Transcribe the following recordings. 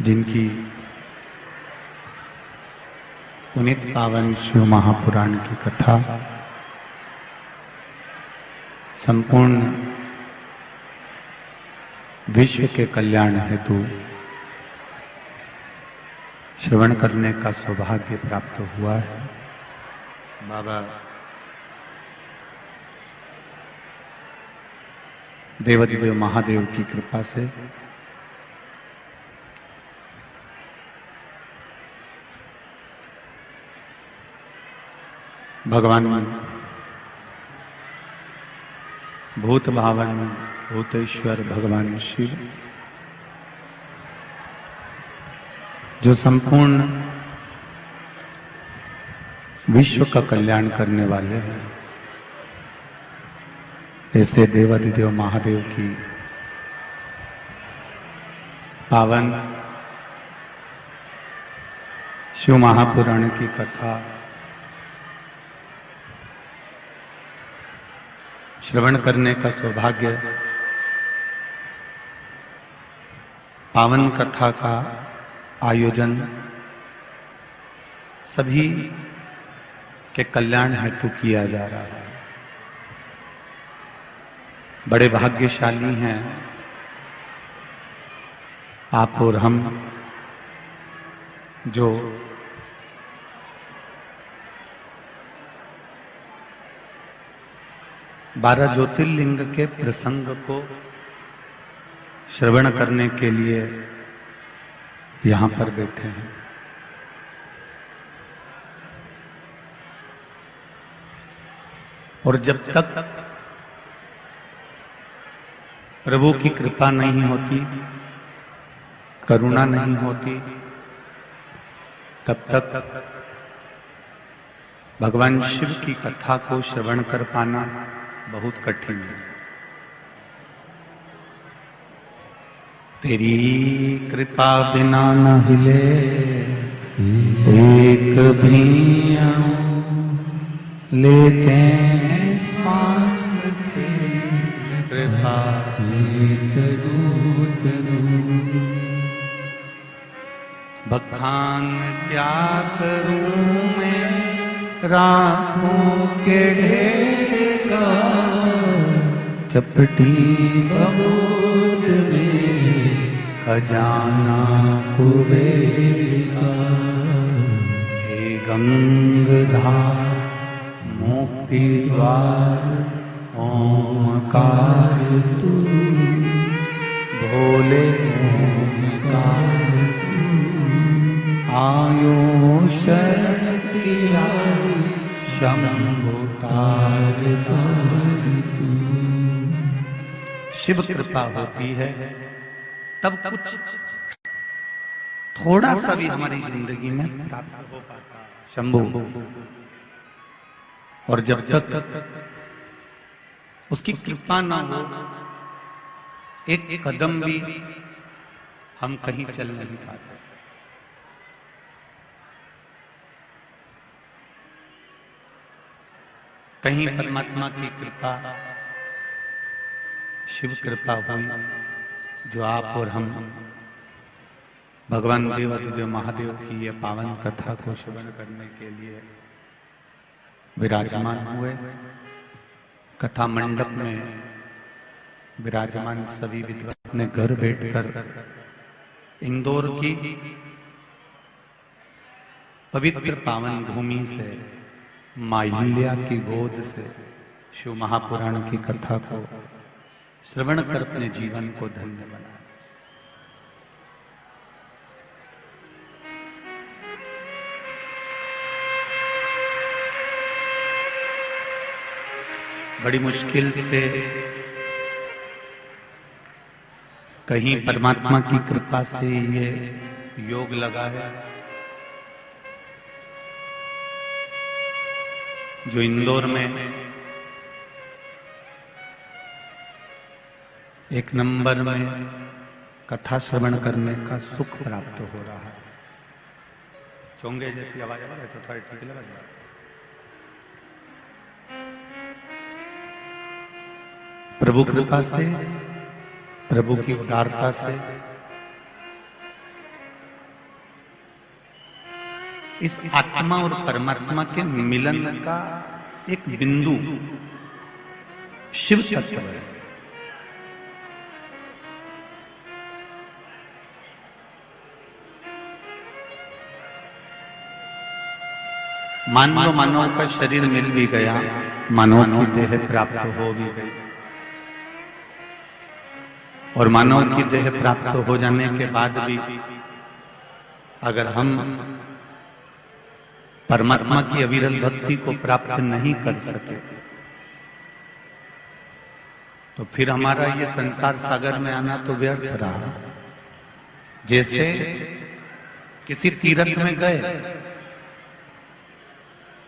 जिनकी पुनीत पावन शिव महापुराण की कथा संपूर्ण विश्व के कल्याण हेतु श्रवण करने का सौभाग्य प्राप्त हुआ है। बाबा देवाधिदेव महादेव की कृपा से भगवान भूत भावन भूतेश्वर भगवान शिव जो संपूर्ण विश्व का कल्याण करने वाले हैं, ऐसे देवाधिदेव महादेव की पावन शिव महापुराण की कथा श्रवण करने का सौभाग्य, पावन कथा का आयोजन सभी के कल्याण हेतु किया जा रहा है। बड़े भाग्यशाली हैं आप और हम जो बारह ज्योतिर्लिंग के प्रसंग को श्रवण करने के लिए यहाँ पर बैठे हैं। और जब तक प्रभु की कृपा नहीं होती, करुणा नहीं होती, तब तक भगवान शिव की कथा को श्रवण कर पाना बहुत कठिन है। तेरी कृपा बिना न हिले एक भी लेते श्वास तेरी कृपा बखान क्या करूं मैं राखों के ढेर का, चपटी बबूद में खजाना कुबेर का। हे गंगधार मुक्ति द्वार ओमकार तू, भोले ओमकार आयो शरण किया शंभु तार तू। शिव कृपा होती है तब कुछ थोड़ा सा भी हमारी जिंदगी में प्राप्त हो पाता है शंभु। और जब तक उसकी कृपा ना हो, एक कदम भी हम कहीं चल नहीं पाते। कहीं परमात्मा की कृपा, शिव कृपा हुई, जो आप और हम भगवान देवाधिदेव महादेव की ये पावन कथा को श्रवण करने के लिए विराजमान हुए। कथा मंडप में विराजमान सभी विद्वान अपने घर बैठकर इंदौर की पवित्र पावन भूमि से माहिल्या की गोद से शिव महापुराण की कथा को श्रवण कर अपने जीवन को धन्य बनाया। बड़ी मुश्किल से कहीं परमात्मा की कृपा से ये योग लगा है, जो इंदौर में एक नंबर में कथा श्रवण करने का सुख प्राप्त हो रहा है। चोंगे जैसी आवाज आ रही है तो थोड़ा ठीक लगा जाए। प्रभु कृपा से, प्रभु की उदारता से इस आत्मा और परमात्मा के मिलन का एक बिंदु शिव तत्व है। मान लो मानव का शरीर मिल भी गया, मानव की देह प्राप्त हो भी गई, और मानव की देह प्राप्त हो जाने के बाद भी अगर हम परमात्मा की अविरल भक्ति को प्राप्त नहीं कर सके तो फिर हमारा ये संसार सागर में आना तो व्यर्थ रहा। जैसे किसी तीर्थ में गए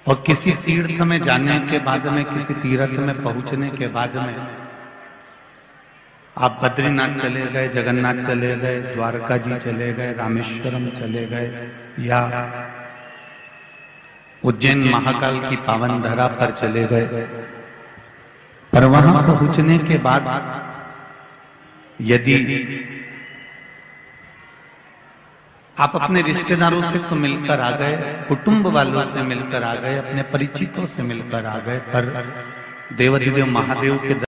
और किसी तीर्थ में जाने के बाद में, किसी तीर्थ में पहुंचने के बाद में आप बद्रीनाथ चले गए, जगन्नाथ चले गए, द्वारका जी चले गए, रामेश्वरम चले गए, या उज्जैन महाकाल की पावन धरा पर चले गए, पर वहां पहुंचने के बाद यदि आप अपने रिश्तेदारों से तो मिलकर आ गए, कुटुंब वालों से मिलकर आ गए, अपने परिचितों से मिलकर आ गए, पर देवाधिदेव महादेव के